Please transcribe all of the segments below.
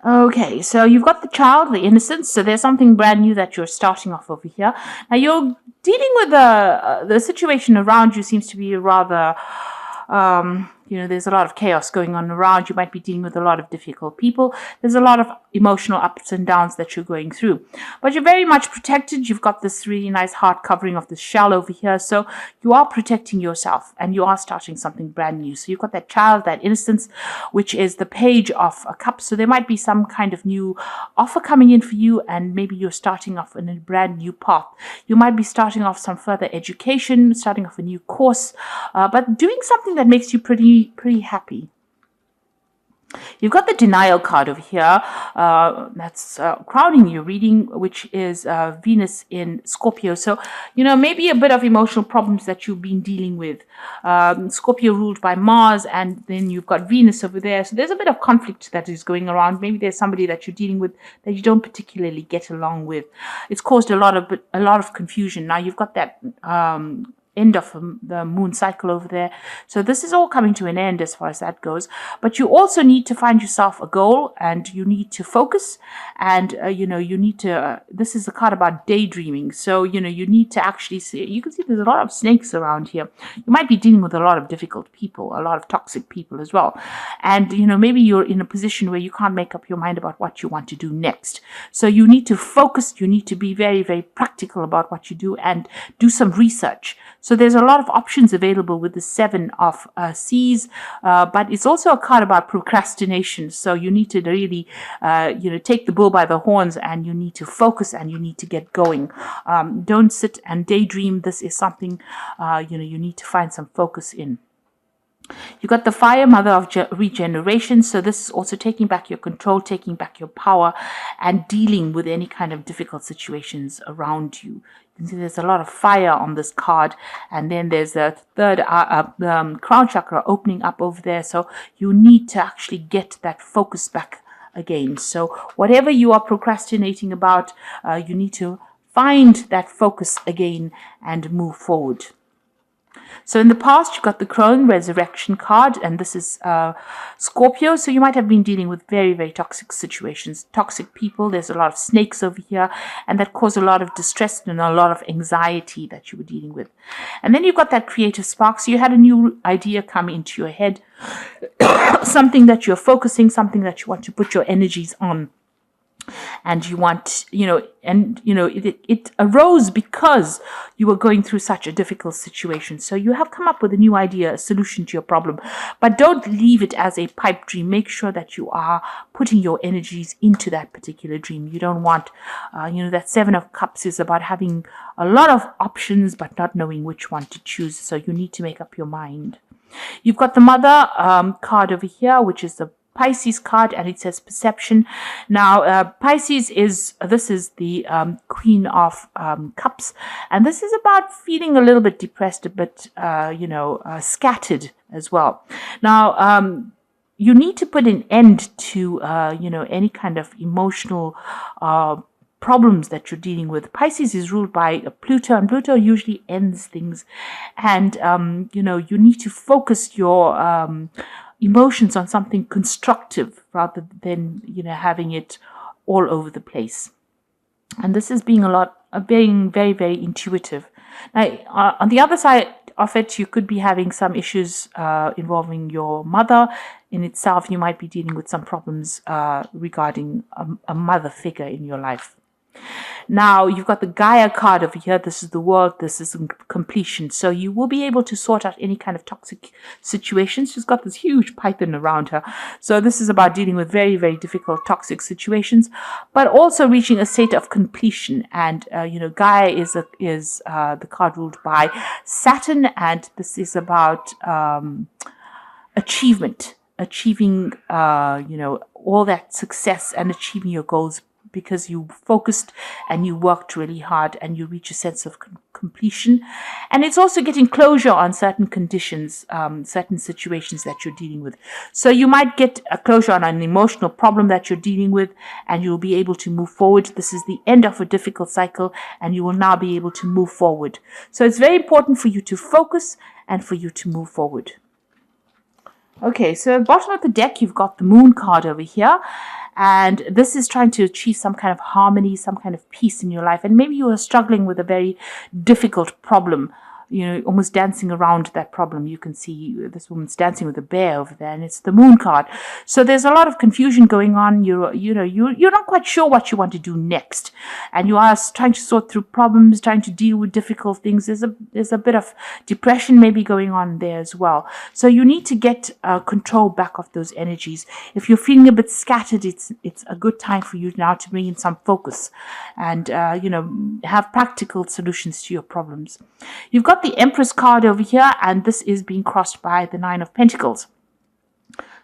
Okay, so you've got the child, the innocence. So there's something brand new that you're starting off over here. Now you're dealing with the situation around you seems to be rather there's a lot of chaos going on around. You might be dealing with a lot of difficult people. There's a lot of emotional ups and downs that you're going through. But you're very much protected. You've got this really nice heart covering of the shell over here. So you are protecting yourself and you are starting something brand new. So you've got that child, that innocence, which is the page of a cup. So there might be some kind of new offer coming in for you, and maybe you're starting off in a brand new path. You might be starting off some further education, starting off a new course, but doing something that makes you pretty happy. You've got the denial card over here. That's crowning your reading, which is Venus in Scorpio. So, maybe a bit of emotional problems that you've been dealing with. Scorpio ruled by Mars, and then you've got Venus over there. So there's a bit of conflict that is going around. Maybe there's somebody that you're dealing with that you don't particularly get along with. It's caused a lot of confusion. Now you've got that end of the moon cycle over there. So this is all coming to an end as far as that goes. But you also need to find yourself a goal, and you need to focus, and you need to this is a card about daydreaming. So you need to actually see, you can see there's a lot of snakes around here. You might be dealing with a lot of difficult people, a lot of toxic people as well. And maybe you're in a position where you can't make up your mind about what you want to do next. So you need to focus, you need to be very, very practical about what you do, and do some research. So there's a lot of options available with the Seven of Seas, but it's also a card about procrastination. So you need to really, take the bull by the horns, and you need to focus, and you need to get going. Don't sit and daydream. This is something, you need to find some focus in. You got the fire, mother of regeneration. So this is also taking back your control, taking back your power, and dealing with any kind of difficult situations around you. You can see there's a lot of fire on this card, and then there's a third crown chakra opening up over there. So you need to actually get that focus back again. So whatever you are procrastinating about, you need to find that focus again and move forward. So in the past, you got the Crone Resurrection card, and this is Scorpio. So you might have been dealing with very, very toxic situations, toxic people. There's a lot of snakes over here, and that caused a lot of distress and a lot of anxiety that you were dealing with. And then you've got that creative spark. So you had a new idea come into your head, something that you're focusing, something that you want to put your energies on. And you want, it arose because you were going through such a difficult situation. So you have come up with a new idea, a solution to your problem. But don't leave it as a pipe dream. Make sure that you are putting your energies into that particular dream. You don't want, that Seven of Cups is about having a lot of options, but not knowing which one to choose. So you need to make up your mind. You've got the Mother card over here, which is the Pisces card, and it says perception. Now, Pisces is the Queen of Cups, and this is about feeling a little bit depressed, a bit, scattered as well. Now, you need to put an end to, any kind of emotional problems that you're dealing with. Pisces is ruled by Pluto, and Pluto usually ends things, and you need to focus your emotions on something constructive rather than having it all over the place. And this is being very, very intuitive. Now, on the other side of it, you could be having some issues involving your mother in itself. You might be dealing with some problems regarding a mother figure in your life. Now, you've got the Gaia card over here. This is the world. This is completion. So you will be able to sort out any kind of toxic situations. She's got this huge python around her. So this is about dealing with very, very difficult toxic situations, but also reaching a state of completion. And, Gaia is the card ruled by Saturn. And this is about achieving, all that success and achieving your goals, because you focused and you worked really hard and you reach a sense of completion. And it's also getting closure on certain conditions, certain situations that you're dealing with. So you might get a closure on an emotional problem that you're dealing with, and you'll be able to move forward. This is the end of a difficult cycle, and you will now be able to move forward. So it's very important for you to focus and for you to move forward. Okay, so at the bottom of the deck, you've got the Moon card over here. And this is trying to achieve some kind of harmony, some kind of peace in your life. And maybe you are struggling with a very difficult problem, almost dancing around that problem. You can see this woman's dancing with a bear over there, and it's the Moon card. So there's a lot of confusion going on. You're not quite sure what you want to do next, and you are trying to sort through problems, trying to deal with difficult things. There's a bit of depression maybe going on there as well. So you need to get control back of those energies. If you're feeling a bit scattered, it's a good time for you now to bring in some focus, and have practical solutions to your problems. You've got the Empress card over here, and this is being crossed by the Nine of Pentacles.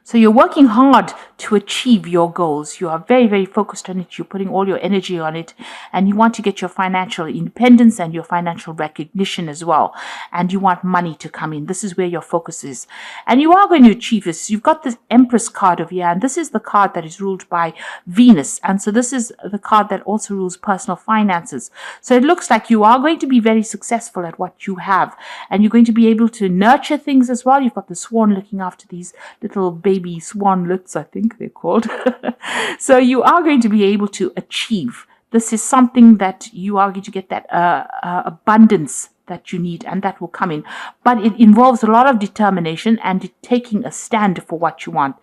So you're working hard to achieve your goals. You are very, very focused on it. You're putting all your energy on it, and you want to get your financial independence and your financial recognition as well. And you want money to come in. This is where your focus is. And you are going to achieve this. You've got this Empress card over here, and this is the card that is ruled by Venus. And so this is the card that also rules personal finances. So it looks like you are going to be very successful at what you have, and you're going to be able to nurture things as well. You've got the swan looking after these little baby swanlets, I think they're called. So you are going to be able to achieve. This is something that you are going to get that abundance that you need, and that will come in. But it involves a lot of determination and taking a stand for what you want.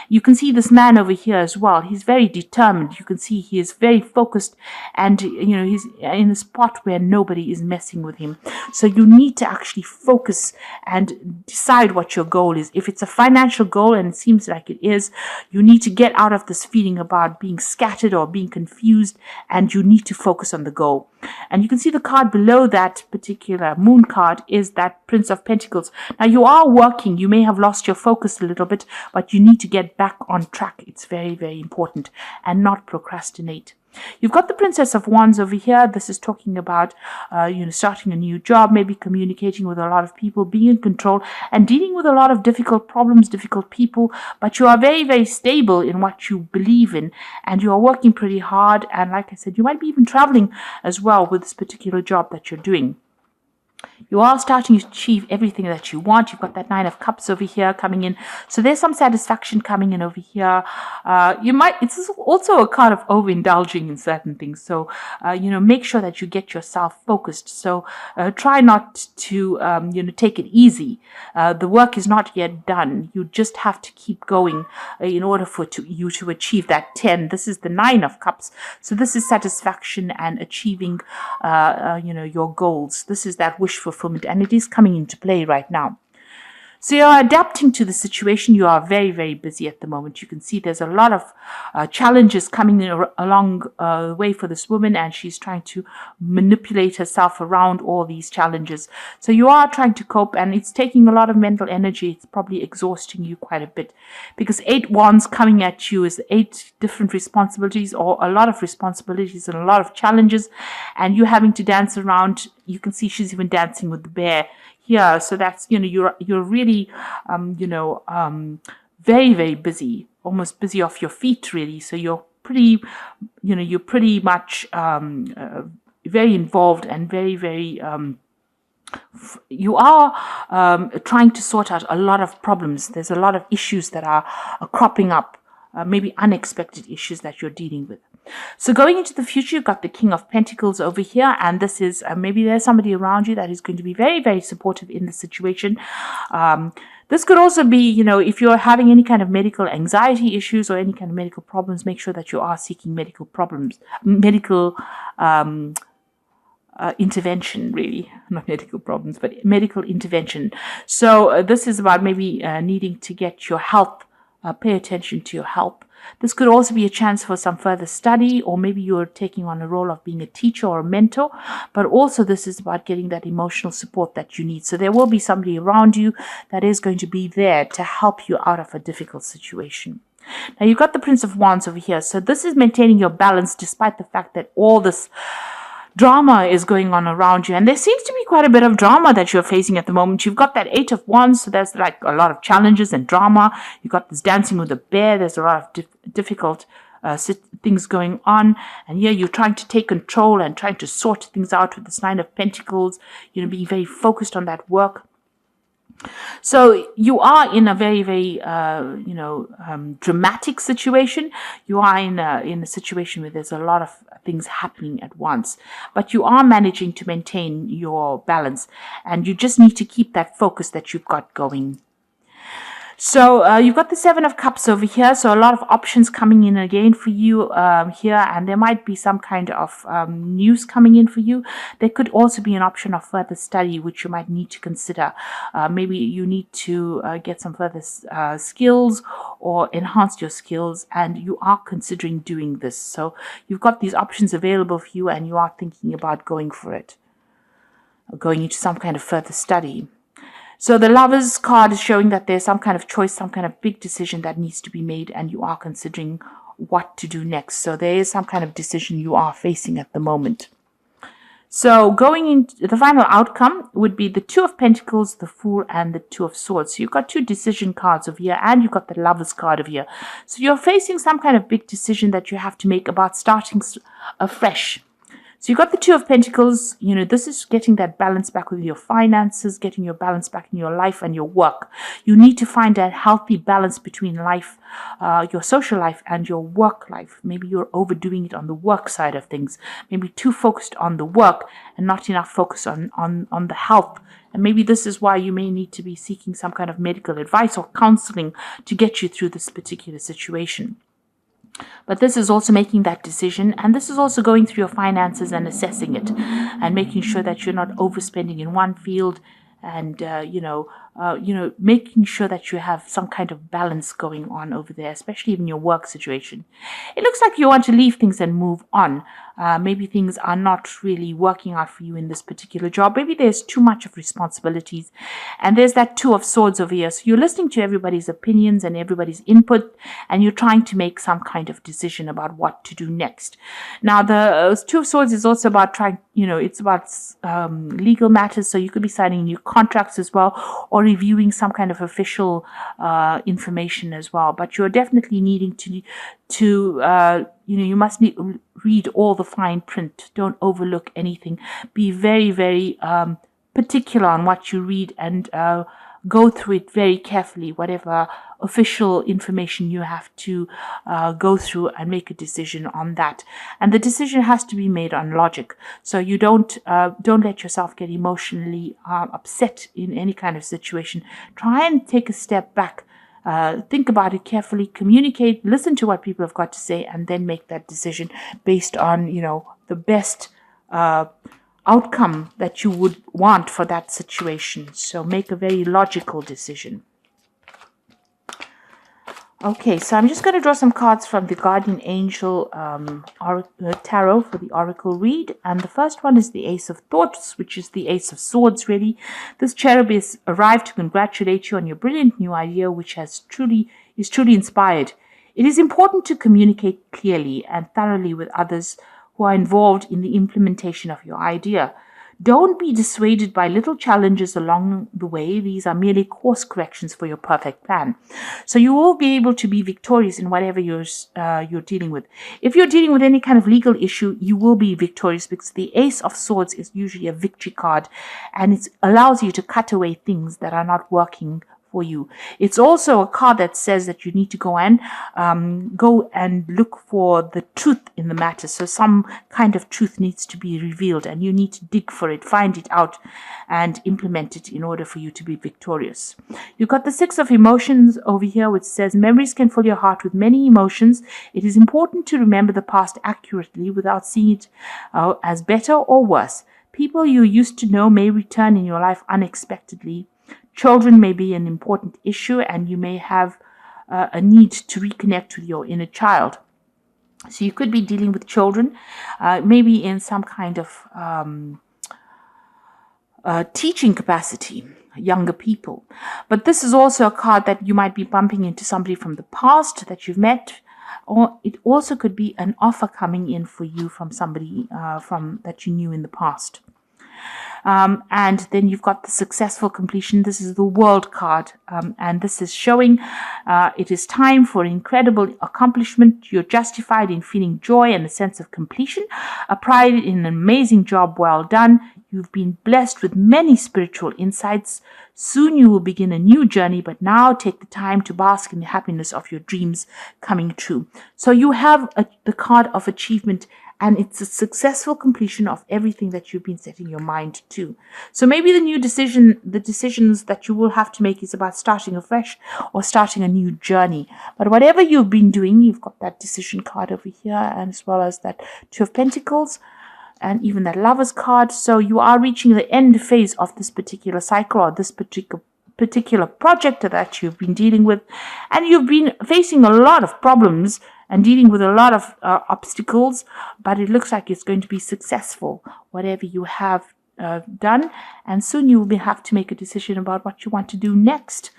You can see this man over here as well. He's very determined. You can see he is very focused, and he's in a spot where nobody is messing with him. So you need to actually focus and decide what your goal is. If it's a financial goal, and it seems like it is, you need to get out of this feeling about being scattered or being confused, and you need to focus on the goal. And you can see the card below that particular Moon card is that Prince of Pentacles. Now you are working. You may have lost your focus a little bit, but you need to get back on track. It's very, very important, and not procrastinate. You've got the Princess of Wands over here. This is talking about, starting a new job, maybe communicating with a lot of people, being in control, and dealing with a lot of difficult problems, difficult people. But you are very, very stable in what you believe in, and you are working pretty hard. And like I said, you might be even traveling as well with this particular job that you're doing. You are starting to achieve everything that you want. You've got that Nine of Cups over here coming in. So there's some satisfaction coming in over here. It's also a kind of overindulging in certain things. So, make sure that you get yourself focused. So try not to, take it easy. The work is not yet done. You just have to keep going in order for you to achieve that 10. This is the Nine of Cups. So this is satisfaction and achieving, your goals. This is that wish fulfillment, and it is coming into play right now. So you're adapting to the situation. You are very, very busy at the moment. You can see there's a lot of challenges coming along the way for this woman, and she's trying to manipulate herself around all these challenges. So you are trying to cope, and it's taking a lot of mental energy. It's probably exhausting you quite a bit, because 8 wands coming at you is 8 different responsibilities, or a lot of responsibilities and a lot of challenges, and you having to dance around. You can see she's even dancing with the bear here. So that's, you're really, very, very busy, almost busy off your feet, really. So you're pretty much very involved and very, very, you are trying to sort out a lot of problems. There's a lot of issues that are cropping up, maybe unexpected issues that you're dealing with. So going into the future, you've got the King of Pentacles over here, and this is maybe there's somebody around you that is going to be very, very supportive in the situation. This could also be, if you're having any kind of medical anxiety issues or any kind of medical problems, make sure that you are seeking medical intervention, really, not medical problems, but medical intervention. So this is about maybe needing to get your health, pay attention to your health. This could also be a chance for some further study, or maybe you're taking on a role of being a teacher or a mentor, but also this is about getting that emotional support that you need. So there will be somebody around you that is going to be there to help you out of a difficult situation. Now you've got the Prince of Wands over here. So this is maintaining your balance despite the fact that all this drama is going on around you, and there seems to be quite a bit of drama that you're facing at the moment. You've got that 8 of Wands, so there's like a lot of challenges and drama. You've got this dancing with a bear. There's a lot of difficult things going on, and here you're trying to take control and trying to sort things out with this Nine of Pentacles, being very focused on that work. So you are in a very, very, dramatic situation. You are in a situation where there's a lot of things happening at once, but you are managing to maintain your balance, and you just need to keep that focus that you've got going. So you've got the Seven of Cups over here. So a lot of options coming in again for you here, and there might be some kind of news coming in for you. There could also be an option of further study, which you might need to consider. Maybe you need to get some further skills or enhance your skills, and you are considering doing this. So you've got these options available for you, and you are thinking about going for it, or going into some kind of further study. So the Lovers card is showing that there's some kind of choice, some kind of big decision that needs to be made, and you are considering what to do next. So there is some kind of decision you are facing at the moment. So going into the final outcome would be the Two of Pentacles, the Fool, and the Two of Swords. So you've got two decision cards over here, and you've got the Lovers card over here. So you're facing some kind of big decision that you have to make about starting afresh. So you've got the Two of Pentacles. This is getting that balance back with your finances, getting your balance back in your life and your work. You need to find that healthy balance between life, your social life, and your work life. Maybe you're overdoing it on the work side of things. Maybe too focused on the work and not enough focus on the health. And maybe this is why you may need to be seeking some kind of medical advice or counseling to get you through this particular situation. But this is also making that decision, and this is also going through your finances and assessing it and making sure that you're not overspending in one field, and making sure that you have some kind of balance going on over there, especially in your work situation. It looks like you want to leave things and move on. Maybe things are not really working out for you in this particular job. Maybe there's too much of responsibilities. And there's that Two of Swords over here. So you're listening to everybody's opinions and everybody's input, and you're trying to make some kind of decision about what to do next. Now, the Two of Swords is also about it's about legal matters. So you could be signing new contracts as well, or reviewing some kind of official information as well. But you're definitely needing to you must read all the fine print. Don't overlook anything. Be very, very particular on what you read, and go through it very carefully, whatever official information you have to go through, and make a decision on that. And the decision has to be made on logic. So you don't let yourself get emotionally upset in any kind of situation. Try and take a step back. Think about it carefully, communicate, listen to what people have got to say, and then make that decision based on, the best outcome that you would want for that situation. So make a very logical decision. Okay, so I'm just going to draw some cards from the Guardian Angel Tarot for the Oracle read. And the first one is the Ace of Thoughts, which is the Ace of Swords, really. This cherub has arrived to congratulate you on your brilliant new idea, which is truly inspired. It is important to communicate clearly and thoroughly with others who are involved in the implementation of your idea. Don't be dissuaded by little challenges along the way. These are merely course corrections for your perfect plan. So you will be able to be victorious in whatever you're dealing with. If you're dealing with any kind of legal issue, you will be victorious, because the Ace of Swords is usually a victory card, and it allows you to cut away things that are not working for you. It's also a card that says that you need to go and look for the truth in the matter. So some kind of truth needs to be revealed, and you need to dig for it, find it out, and implement it in order for you to be victorious. You've got the Six of Emotions over here, which says memories can fill your heart with many emotions. It is important to remember the past accurately without seeing it as better or worse. People you used to know may return in your life unexpectedly. Children may be an important issue, and you may have a need to reconnect with your inner child. So you could be dealing with children, maybe in some kind of teaching capacity, younger people. But this is also a card that you might be bumping into somebody from the past that you've met, or it also could be an offer coming in for you from somebody that you knew in the past. And then you've got the successful completion. This is the World card, and this is showing it is time for incredible accomplishment. You're justified in feeling joy and a sense of completion, a pride in an amazing job well done. You've been blessed with many spiritual insights. Soon you will begin a new journey, but now take the time to bask in the happiness of your dreams coming true. So you have the card of achievement, and it's a successful completion of everything that you've been setting your mind to. So maybe the decisions that you will have to make is about starting afresh or starting a new journey. But whatever you've been doing, you've got that decision card over here, and as well as that Two of Pentacles, and even that Lover's card. So you are reaching the end phase of this particular cycle, or this particular project that you've been dealing with, and you've been facing a lot of problems and dealing with a lot of obstacles, but it looks like it's going to be successful, whatever you have done. And soon you will have to make a decision about what you want to do next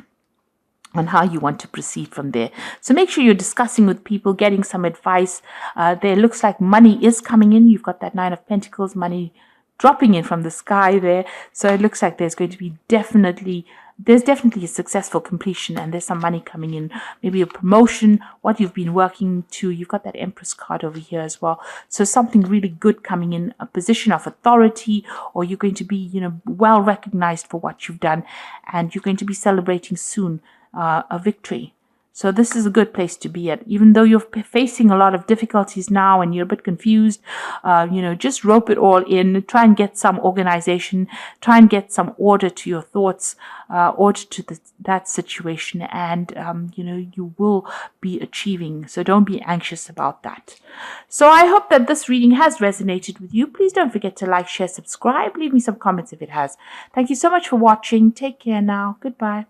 and how you want to proceed from there. So make sure you're discussing with people, getting some advice. There looks like money is coming in. You've got that Nine of Pentacles, money dropping in from the sky there. So it looks like there's going to be definitely a successful completion, and there's some money coming in, maybe a promotion, what you've been working to. You've got that Empress card over here as well. So something really good coming in, a position of authority, or you're going to be, well recognized for what you've done, and you're going to be celebrating soon a victory. So this is a good place to be at, even though you're facing a lot of difficulties now and you're a bit confused. Just rope it all in. Try and get some organization. Try and get some order to your thoughts, order to that situation, and you will be achieving. So don't be anxious about that. So I hope that this reading has resonated with you. Please don't forget to like, share, subscribe. Leave me some comments if it has. Thank you so much for watching. Take care now. Goodbye.